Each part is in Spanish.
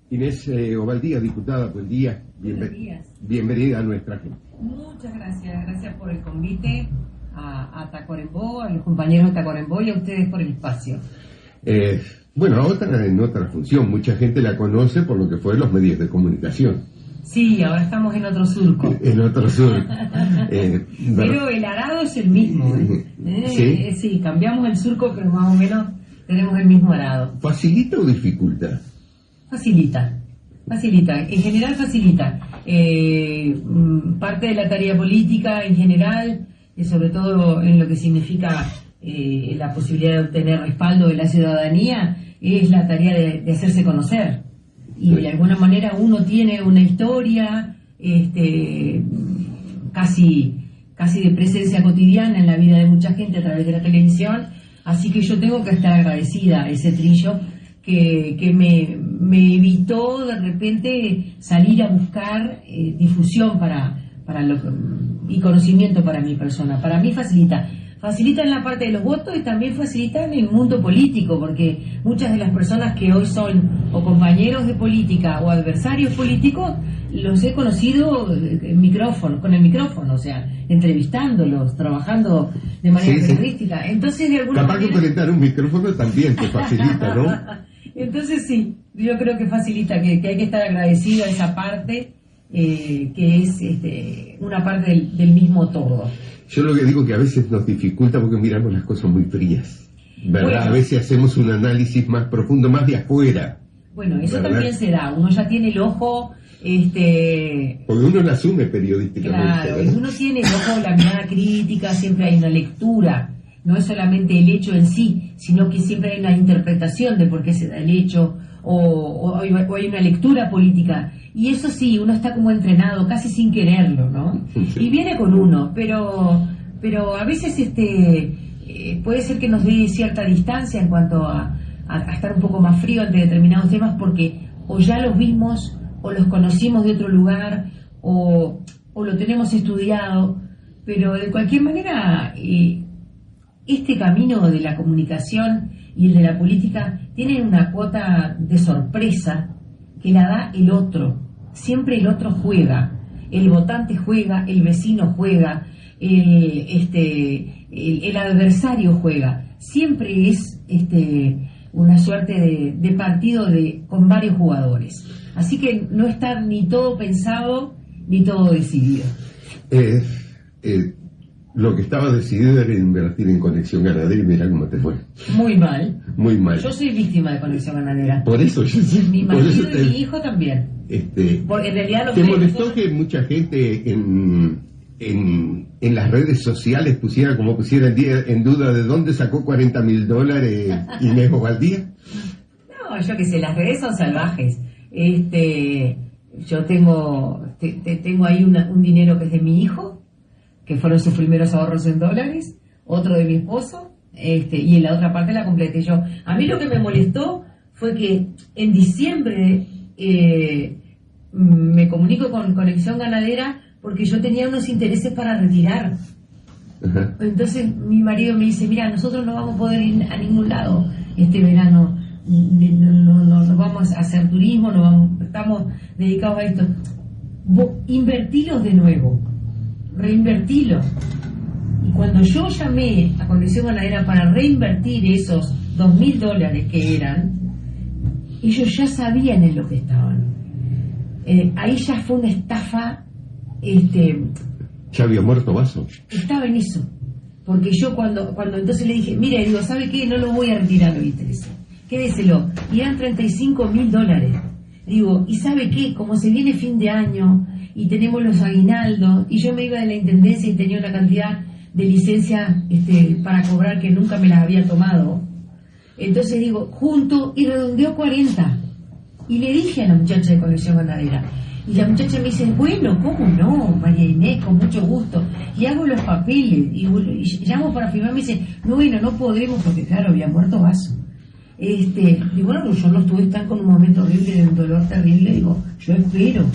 Inés Ovaldía, diputada, buen día. Buenos días. Bienvenida a nuestra gente. Muchas gracias por el convite a Tacuarembó, a los compañeros de Tacuarembó y a ustedes por el espacio. Bueno, en otra función, mucha gente la conoce por lo que fue los medios de comunicación. Sí, ahora estamos en otro surco. En otro surco. Pero el arado es el mismo. ¿Sí? Sí, cambiamos el surco, pero más o menos tenemos el mismo arado. ¿Facilita o dificulta? Facilita. En general facilita. Parte de la tarea política en general, sobre todo en lo que significa la posibilidad de obtener respaldo de la ciudadanía, es la tarea de hacerse conocer. Y de alguna manera uno tiene una historia casi de presencia cotidiana en la vida de mucha gente a través de la televisión, así que yo tengo que estar agradecida a ese trillo que me evitó de repente salir a buscar difusión y conocimiento para mi persona. Para mí facilita en la parte de los votos y también facilita en el mundo político, porque muchas de las personas que hoy son o compañeros de política o adversarios políticos los he conocido con el micrófono, o sea, entrevistándolos, trabajando de manera periodística. Entonces, de alguna manera, que conectar un micrófono también te facilita, ¿no? Entonces sí, yo creo que facilita, que hay que estar agradecido a esa parte, que es una parte del mismo todo. Yo lo que digo que a veces nos dificulta porque miramos las cosas muy frías, ¿verdad? Bueno, a veces hacemos un análisis más profundo, más de afuera. Bueno, eso ¿verdad? También se da, uno ya tiene el ojo... Porque uno lo asume periodísticamente. Claro, uno tiene el ojo, la mirada crítica, siempre hay una lectura, no es solamente el hecho en sí, sino que siempre hay una interpretación de por qué se da el hecho, o hay una lectura política. Y eso sí, uno está como entrenado, casi sin quererlo, ¿no? Sí. Y viene con uno, pero a veces puede ser que nos dé cierta distancia en cuanto a estar un poco más frío ante determinados temas, porque o ya los vimos, o los conocimos de otro lugar, o lo tenemos estudiado. Pero de cualquier manera, este camino de la comunicación y el de la política tienen una cuota de sorpresa que la da el otro. Siempre el otro juega, el votante juega, el vecino juega, el adversario juega. Siempre es una suerte de partido con varios jugadores. Así que no está ni todo pensado ni todo decidido. Lo que estaba decidido era invertir en Conexión Ganadera y mira cómo te fue. Muy mal. Muy mal. Yo soy víctima de Conexión Ganadera. Por eso yo sí. Mi marido y mi hijo también. Porque en realidad ¿te molestó que mucha gente en las redes sociales pusiera en duda de dónde sacó $40,000 Inés Ovaldía? No, yo qué sé, las redes son salvajes. Yo tengo ahí un dinero que es de mi hijo, que fueron sus primeros ahorros en dólares, otro de mi esposo, y en la otra parte la completé yo. A mí lo que me molestó fue que en diciembre me comunico con Conexión Ganadera porque yo tenía unos intereses para retirar. Uh-huh. Entonces mi marido me dice, mira, nosotros no vamos a poder ir a ningún lado este verano, no vamos a hacer turismo, estamos dedicados a esto. Invertilos de nuevo, reinvertilos. Y cuando yo llamé a Conexión Ganadera para reinvertir esos $2,000 que eran, ellos ya sabían en lo que estaban. Ahí ya fue una estafa. ¿Ya había muerto Vaso? Estaba en eso. Porque yo cuando entonces le dije, mire, digo, ¿sabe qué? No lo voy a retirar los intereses. Quédeselo. Y eran $35,000. Digo, ¿y sabe qué? Como se viene fin de año y tenemos los aguinaldos, y yo me iba de la intendencia y tenía una cantidad de licencias para cobrar que nunca me las había tomado. Entonces digo, junto, y redondeó 40. Y le dije a la muchacha de Conexión Ganadera, y la muchacha me dice, bueno, ¿cómo no, María Inés? Con mucho gusto. Y hago los papeles, y llamo para firmar, me dice, no, bueno, no podemos, porque claro, había muerto Vaso. Digo, bueno, pues yo los tuve, están con un momento horrible, de un dolor terrible, digo, yo espero.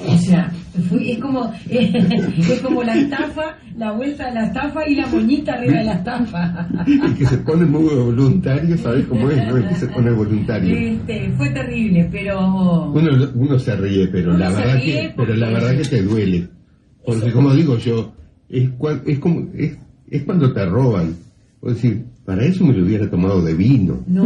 O sea, Es como la estafa, la vuelta a la estafa y la moñita arriba de la estafa. El que se pone muy voluntario, ¿sabes cómo es? ¿No? El que se pone voluntario. Fue terrible, pero... Uno se ríe, pero la verdad que te duele. Porque como digo yo, es cuando te roban. Es decir, para eso me lo hubiera tomado de vino. No,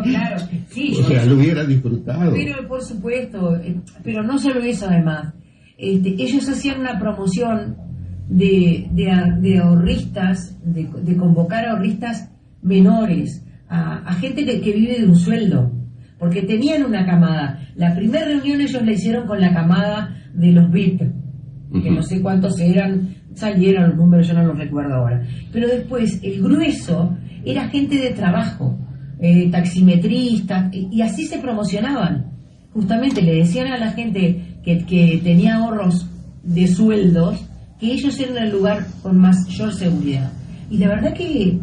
claro. Sí, o sea, lo hubiera disfrutado. Pero por supuesto, pero no solo eso además. Ellos hacían una promoción de ahorristas, de convocar ahorristas menores, a gente que vive de un sueldo, porque tenían una camada. La primera reunión ellos la hicieron con la camada de los VIP, que no sé cuántos eran, salieron los números, yo no los recuerdo ahora. Pero después, el grueso era gente de trabajo, taximetristas, y así se promocionaban. Justamente le decían a la gente que tenía ahorros de sueldos, que ellos eran el lugar con mayor seguridad. Y la verdad que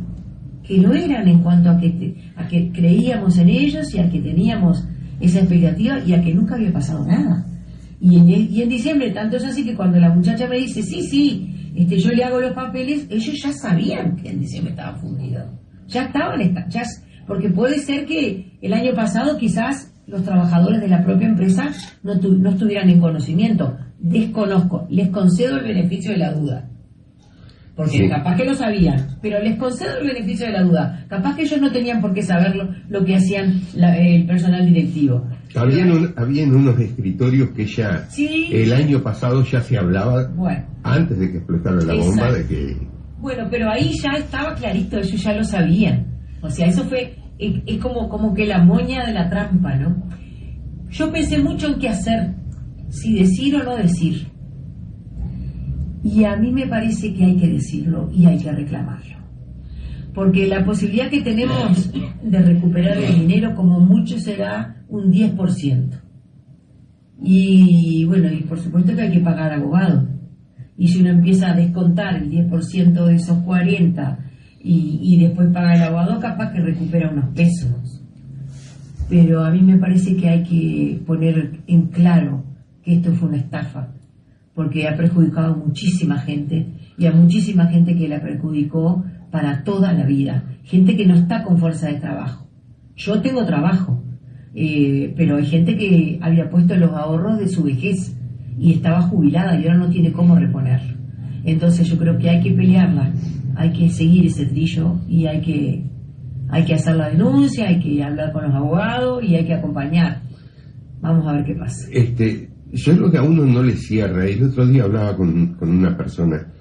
lo eran en cuanto a que creíamos en ellos y a que teníamos esa expectativa y a que nunca había pasado nada. Y en diciembre, tanto es así que cuando la muchacha me dice, sí, yo le hago los papeles, ellos ya sabían que en diciembre estaba fundido. Ya estaban, porque puede ser que el año pasado quizás los trabajadores de la propia empresa no estuvieran en conocimiento. Desconozco, les concedo el beneficio de la duda. Porque sí, capaz que lo sabían, pero les concedo el beneficio de la duda. Capaz que ellos no tenían por qué saberlo, lo que hacían el personal directivo. Habían unos escritorios que ya el año pasado ya se hablaba, antes de que explotara la bomba, de que... Bueno, pero ahí ya estaba clarito, ellos ya lo sabían. O sea, eso fue... Es como que la moña de la trampa, ¿no? Yo pensé mucho en qué hacer, si decir o no decir. Y a mí me parece que hay que decirlo y hay que reclamarlo. Porque la posibilidad que tenemos de recuperar el dinero como mucho será un 10%. Y bueno, y por supuesto que hay que pagar abogado. Y si uno empieza a descontar el 10% de esos 40 y después paga el abogado, capaz que recupera unos pesos. Pero a mí me parece que hay que poner en claro que esto fue una estafa, porque ha perjudicado a muchísima gente y a muchísima gente que la perjudicó para toda la vida, gente que no está con fuerza de trabajo. Yo tengo trabajo, pero hay gente que había puesto los ahorros de su vejez y estaba jubilada y ahora no tiene cómo reponer. Entonces yo creo que hay que pelearla, hay que seguir ese trillo y hay que hacer la denuncia, hay que hablar con los abogados y hay que acompañar. Vamos a ver qué pasa. Yo lo que a uno no le cierra, el otro día hablaba con una persona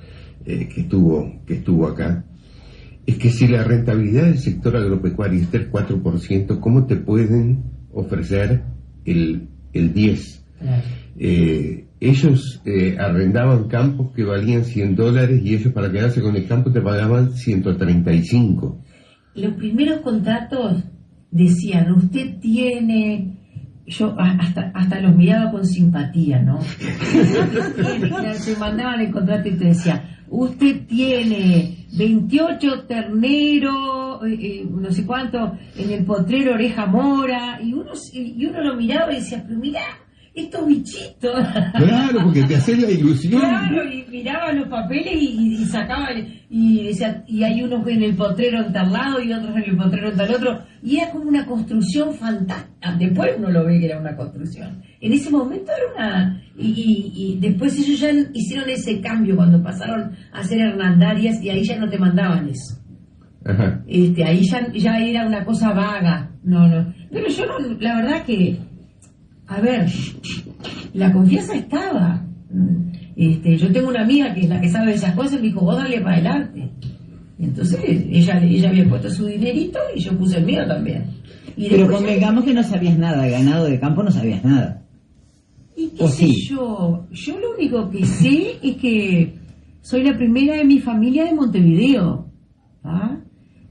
que estuvo acá, es que si la rentabilidad del sector agropecuario está el 4%, ¿cómo te pueden ofrecer el 10%? Claro. Ellos arrendaban campos que valían $100 y ellos para quedarse con el campo te pagaban 135. Los primeros contratos decían, usted tiene... Yo hasta los miraba con simpatía, ¿no? Te mandaban el contrato y te decía, usted tiene 28 terneros, no sé cuánto, en el potrero Oreja Mora, y uno lo miraba y decía, pero mirá, estos bichitos. Claro, porque te hacen la ilusión. Claro, y miraba los papeles y sacaba, y decía, y hay unos en el potrero en tal lado y otros en el potrero en tal otro, y era como una construcción fantástica. Después uno lo ve que era una construcción. En ese momento era una... Y después ellos ya hicieron ese cambio cuando pasaron a ser hernandarias y ahí ya no te mandaban eso. Ajá. Ahí ya era una cosa vaga. No. Pero yo no, la verdad que... A ver, la confianza estaba. Yo tengo una amiga que es la que sabe esas cosas y me dijo, vos dale para adelante. Entonces ella había puesto su dinerito y yo puse el mío también. Pero convengamos que no sabías nada, de ganado de campo no sabías nada. ¿Y qué sé yo? Yo lo único que sé es que soy la primera de mi familia de Montevideo. ¿Ah?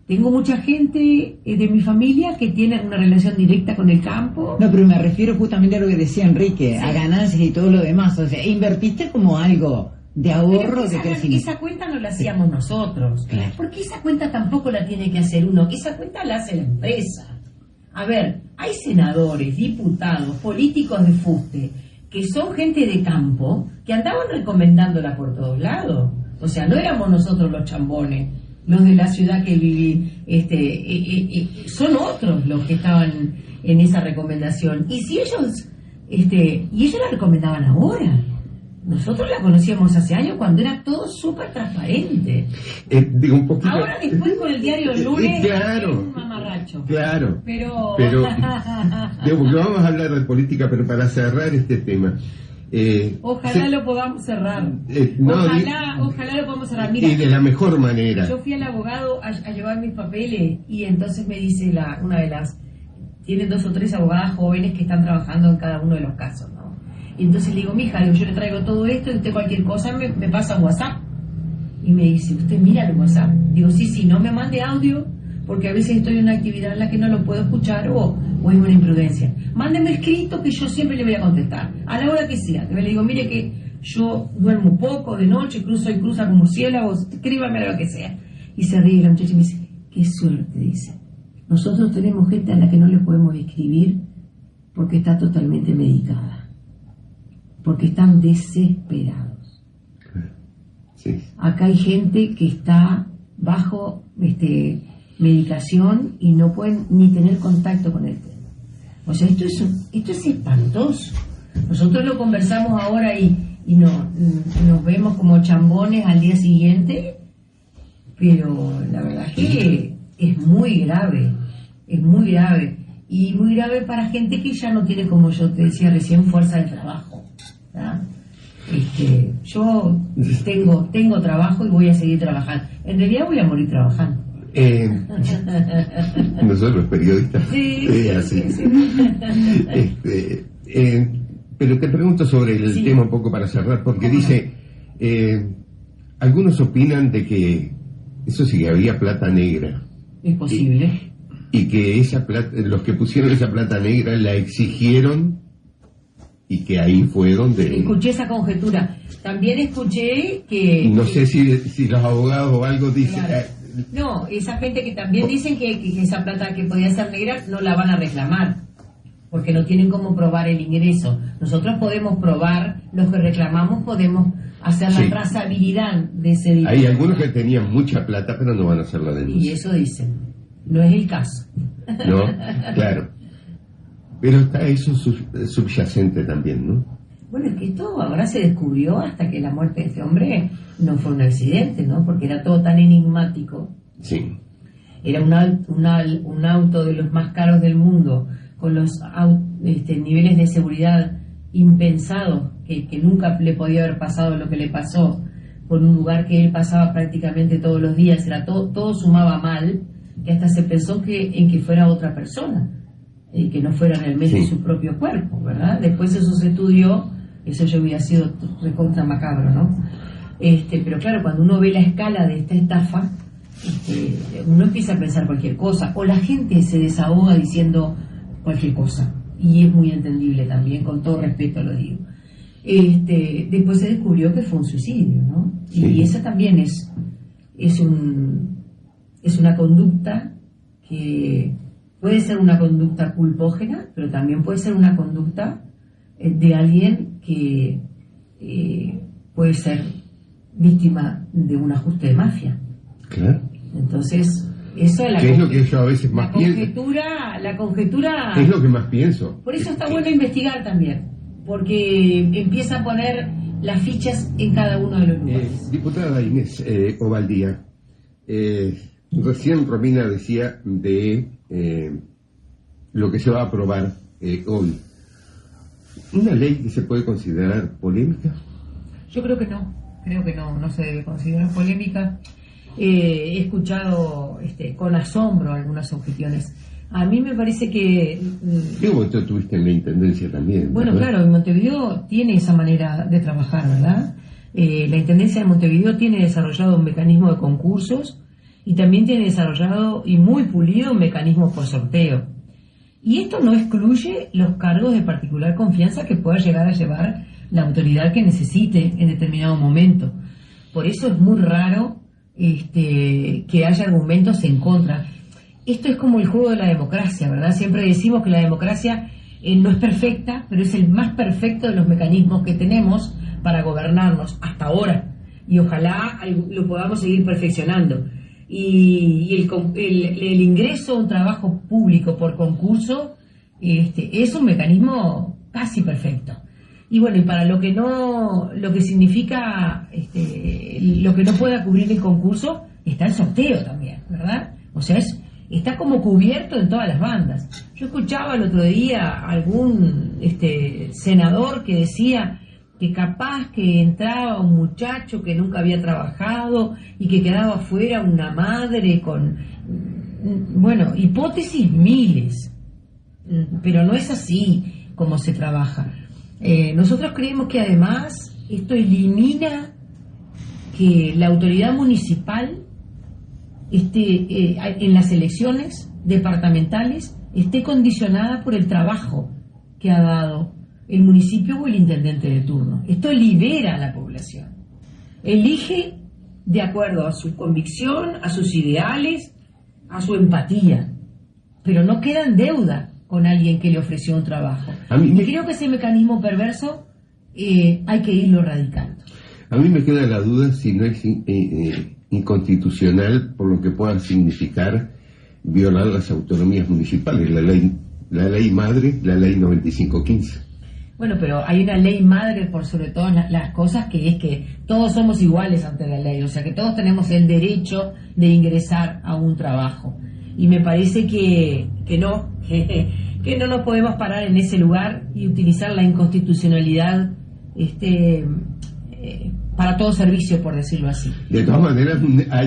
Tengo mucha gente de mi familia que tiene una relación directa con el campo. No, pero me refiero justamente a lo que decía Enrique, sí, a ganancias y todo lo demás. O sea, invertiste como algo de ahorro, de crecimiento. Esa cuenta no la hacíamos nosotros. Claro. Porque esa cuenta tampoco la tiene que hacer uno. Esa cuenta la hace la empresa. A ver, hay senadores, diputados, políticos de fuste, que son gente de campo, que andaban recomendándola por todos lados. O sea, no éramos nosotros los chambones, los de la ciudad que viví, son otros los que estaban en esa recomendación. Y si ellos, y ellos la recomendaban ahora. Nosotros la conocíamos hace años cuando era todo súper transparente. Digo un poquito. Ahora después con el diario El Lunes claro, es un mamarracho. Pero digo, porque vamos a hablar de política, pero para cerrar este tema. Ojalá lo podamos cerrar. Ojalá lo podamos cerrar. Mira, y de la mejor manera. Yo fui al abogado a llevar mis papeles y entonces me dice una de las... Tienen 2 o 3 abogadas jóvenes que están trabajando en cada uno de los casos, ¿no? Y entonces le digo, mija, yo le traigo todo esto y usted cualquier cosa me pasa en WhatsApp. Y me dice, ¿usted mira el WhatsApp? Digo, sí, no me mande audio, porque a veces estoy en una actividad en la que no lo puedo escuchar o es una imprudencia. Mándeme escrito que yo siempre le voy a contestar, a la hora que sea. Le digo, mire que yo duermo poco de noche, cruza como murciélagos, escríbame lo que sea. Y se ríe la muchacha y me dice, qué suerte, dice. Nosotros tenemos gente a la que no le podemos escribir porque está totalmente medicada. Porque están desesperados. Sí. Acá hay gente que está bajo medicación y no pueden ni tener contacto con el tema. O sea, esto es espantoso. Nosotros lo conversamos ahora y nos vemos como chambones al día siguiente, pero la verdad es que es muy grave, y muy grave para gente que ya no tiene, como yo te decía recién, fuerza de trabajo. Yo tengo trabajo y voy a seguir trabajando. En realidad voy a morir trabajando. Nosotros periodistas. Sí, así. Sí. Pero te pregunto sobre el tema un poco para cerrar, porque dice, algunos opinan de que eso sí que había plata negra. Es posible. Y que esa plata, los que pusieron esa plata negra la exigieron y que ahí fue donde... Escuché esa conjetura. También escuché que... No sé si los abogados o algo dicen... Claro. No, esa gente que también dicen que esa plata que podía ser negra no la van a reclamar, porque no tienen cómo probar el ingreso. Nosotros podemos probar, los que reclamamos podemos hacer la trazabilidad de ese dinero. Hay algunos que tenían mucha plata, pero no van a hacer la denuncia. Y eso dicen. No es el caso. No, claro. Pero está eso subyacente también, ¿no? Bueno, es que esto ahora se descubrió hasta que la muerte de este hombre no fue un accidente, ¿no? Porque era todo tan enigmático. Sí. Era un auto de los más caros del mundo, con los niveles de seguridad impensados, que nunca le podía haber pasado lo que le pasó, por un lugar que él pasaba prácticamente todos los días. Era todo sumaba mal, que hasta se pensó en que fuera otra persona, que no fuera realmente su propio cuerpo, ¿verdad? Después eso se estudió, eso ya hubiera sido recontra macabro, ¿no? Pero claro, cuando uno ve la escala de esta estafa, uno empieza a pensar cualquier cosa, o la gente se desahoga diciendo cualquier cosa, y es muy entendible también, con todo respeto lo digo. Después se descubrió que fue un suicidio, ¿no? Sí. Y esa también es una conducta que puede ser una conducta culpógena, pero también puede ser una conducta de alguien que puede ser víctima de un ajuste de mafia. Claro. Entonces, eso es es lo que yo a veces más pienso. La conjetura es lo que más pienso. Por eso está bueno investigar también, porque empieza a poner las fichas en cada uno de los lugares. Diputada Inés Ovaldía, recién Romina decía de lo que se va a aprobar hoy. ¿Una ley que se puede considerar polémica? Yo creo que no se debe considerar polémica. He escuchado con asombro algunas objeciones. A mí me parece que... Vos estuviste en la Intendencia también. Bueno, ¿verdad? claro, Montevideo tiene esa manera de trabajar, ¿verdad? La Intendencia de Montevideo tiene desarrollado un mecanismo de concursos y también tiene desarrollado y muy pulido un mecanismo por sorteo. Y esto no excluye los cargos de particular confianza que pueda llegar a llevar la autoridad que necesite en determinado momento. Por eso es muy raro que haya argumentos en contra. Esto es como el juego de la democracia, ¿verdad? Siempre decimos que la democracia no es perfecta, pero es el más perfecto de los mecanismos que tenemos para gobernarnos hasta ahora, y ojalá lo podamos seguir perfeccionando. Y el ingreso a un trabajo público por concurso es un mecanismo casi perfecto. Y bueno, y para lo que significa lo que no pueda cubrir el concurso, está el sorteo también, ¿verdad? O sea, está como cubierto en todas las bandas. Yo escuchaba el otro día algún senador que decía que capaz que entraba un muchacho que nunca había trabajado y que quedaba afuera una madre con, bueno, hipótesis miles, pero no es así como se trabaja. Nosotros creemos que además esto elimina que la autoridad municipal en las elecciones departamentales esté condicionada por el trabajo que ha dado el municipio o el intendente de turno. Esto libera a la población. Elige de acuerdo a su convicción, a sus ideales, a su empatía, pero no queda en deuda con alguien que le ofreció un trabajo. Y creo que ese mecanismo perverso hay que irlo erradicando. A mí me queda la duda si no es inconstitucional por lo que pueda significar violar las autonomías municipales, la ley madre, la ley 9515. Bueno, pero hay una ley madre por sobre todas las cosas, que es que todos somos iguales ante la ley, o sea que todos tenemos el derecho de ingresar a un trabajo. Y me parece que no nos podemos parar en ese lugar y utilizar la inconstitucionalidad para todo servicio, por decirlo así. De todas maneras,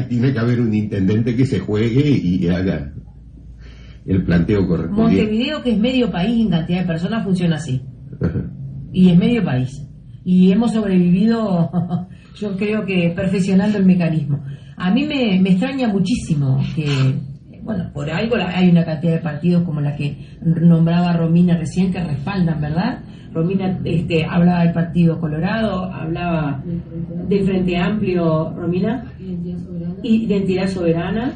tiene que haber un intendente que se juegue y haga el planteo correspondiente. Montevideo, que es medio país en cantidad de personas, funciona así. Y es medio país. Y hemos sobrevivido, yo creo que perfeccionando el mecanismo. A mí me extraña muchísimo que, bueno, por algo hay una cantidad de partidos como la que nombraba Romina recién que respaldan, ¿verdad? Romina hablaba del Partido Colorado, hablaba del Frente Amplio, Romina, Identidad Soberana.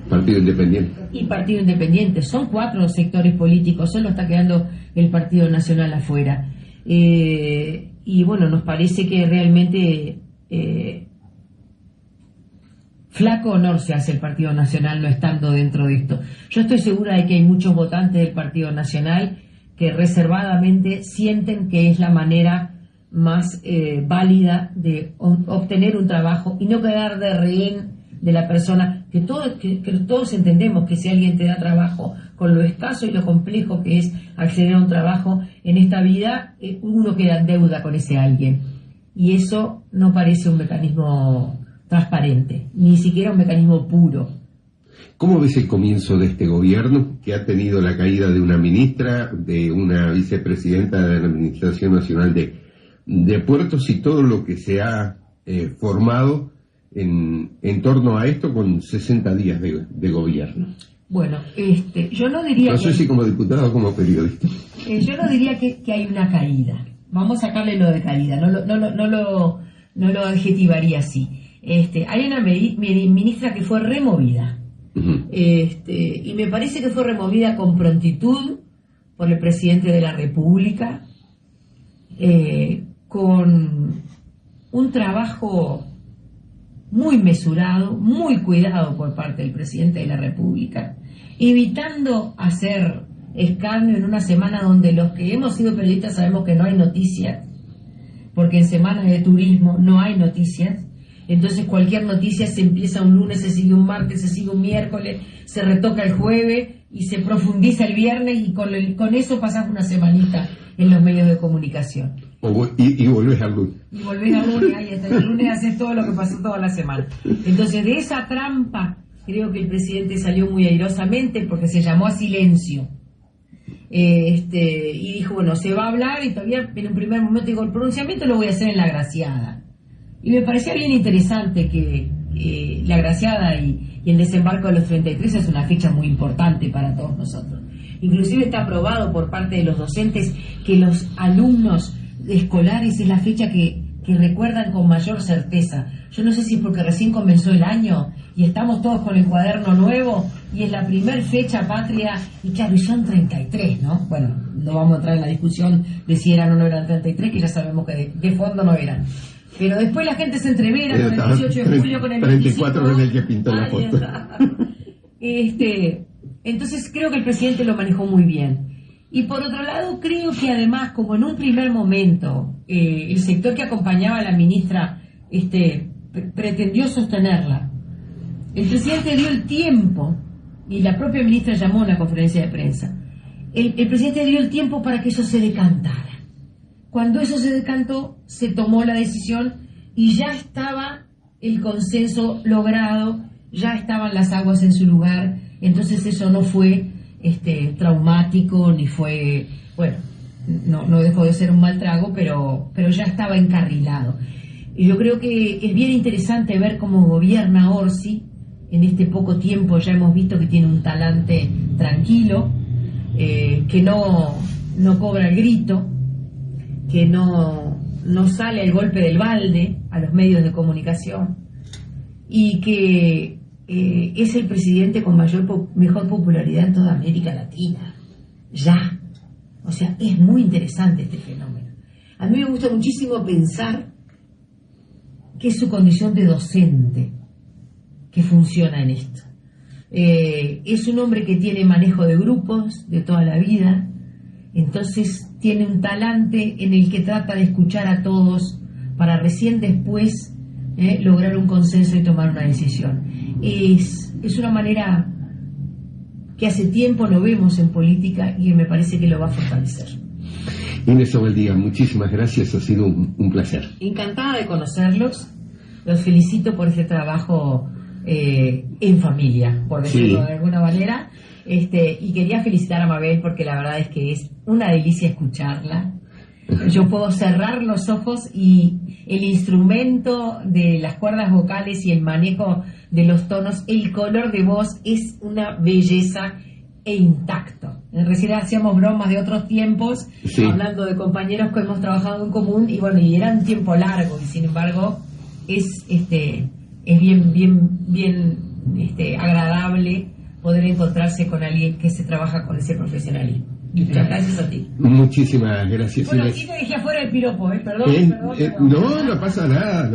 Partido Independiente. Y Partido Independiente. Son 4 sectores políticos, solo está quedando el Partido Nacional afuera. Y bueno, nos parece que realmente flaco honor se hace el Partido Nacional no estando dentro de esto. Yo estoy segura de que hay muchos votantes del Partido Nacional que reservadamente sienten que es la manera más válida de obtener un trabajo y no quedar de rehén de la persona, que todos entendemos que si alguien te da trabajo, con lo escaso y lo complejo que es acceder a un trabajo en esta vida, uno queda en deuda con ese alguien. Y eso no parece un mecanismo transparente, ni siquiera un mecanismo puro. ¿Cómo ves el comienzo de este gobierno, que ha tenido la caída de una ministra, de una vicepresidenta de la Administración Nacional de Puertos y todo lo que se ha formado en torno a esto con 60 días de gobierno? Bueno, yo no diría no sé si como diputado o como periodista. Yo no diría que hay una caída. Vamos a sacarle lo de caída, no lo adjetivaría así. Hay una ministra que fue removida. Uh-huh. Y me parece que fue removida con prontitud por el presidente de la República, con un trabajo muy mesurado, muy cuidado por parte del presidente de la República, evitando hacer escarnio en una semana donde los que hemos sido periodistas sabemos que no hay noticias, porque en semanas de turismo no hay noticias. Entonces cualquier noticia se empieza un lunes, se sigue un martes, se sigue un miércoles, se retoca el jueves y se profundiza el viernes, y con eso pasas una semanita en los medios de comunicación. Y volvés al lunes. Y volvés al lunes, y hasta el lunes haces todo lo que pasó toda la semana. Entonces de esa trampa creo que el presidente salió muy airosamente, porque se llamó a silencio. Y dijo, bueno, se va a hablar, y todavía en un primer momento digo, el pronunciamiento lo voy a hacer en la Agraciada. Y me parecía bien interesante que la Agraciada y el desembarco de los 33 es una fecha muy importante para todos nosotros. Inclusive está aprobado por parte de los docentes que los alumnos escolares es la fecha que recuerdan con mayor certeza. Yo no sé si es porque recién comenzó el año y estamos todos con el cuaderno nuevo, y es la primer fecha patria, y claro, y son 33, ¿no? Bueno, no vamos a entrar en la discusión de si eran o no eran 33, que ya sabemos que de fondo no eran. Pero después la gente se entrevera con el 18 de julio, con el 34 con el que pintó la foto. Entonces creo que el presidente lo manejó muy bien. Y por otro lado, creo que además, como en un primer momento, el sector que acompañaba a la ministra pretendió sostenerla, el presidente dio el tiempo, y la propia ministra llamó a una conferencia de prensa, el presidente dio el tiempo para que eso se decantara. Cuando eso se decantó, se tomó la decisión y ya estaba el consenso logrado, ya estaban las aguas en su lugar, entonces eso no fue traumático, ni fue, bueno, no dejó de ser un mal trago, pero ya estaba encarrilado. Y yo creo que es bien interesante ver cómo gobierna Orsi. En este poco tiempo ya hemos visto que tiene un talante tranquilo, que no cobra el grito, que no sale al golpe del balde a los medios de comunicación, y que es el presidente con mejor popularidad en toda América Latina. Ya. O sea, es muy interesante este fenómeno. A mí me gusta muchísimo pensar que es su condición de docente que funciona en esto. Es un hombre que tiene manejo de grupos de toda la vida, entonces tiene un talante en el que trata de escuchar a todos para recién después lograr un consenso y tomar una decisión. Es una manera que hace tiempo no vemos en política y me parece que lo va a fortalecer. Inés Obaldía, muchísimas gracias, ha sido un placer. Encantada de conocerlos, los felicito por este trabajo en familia, por decirlo de alguna manera, y quería felicitar a Mabel porque la verdad es que es una delicia escucharla. Yo puedo cerrar los ojos y el instrumento de las cuerdas vocales y el manejo de los tonos, el color de voz es una belleza e intacto. Recién hacíamos bromas de otros tiempos, hablando de compañeros que hemos trabajado en común, y bueno, y era un tiempo largo, y sin embargo es bien agradable poder encontrarse con alguien que se trabaja con ese profesionalismo. Muchas gracias a ti. Muchísimas gracias. Bueno, aquí te dejé afuera el piropo, perdón. No pasa nada.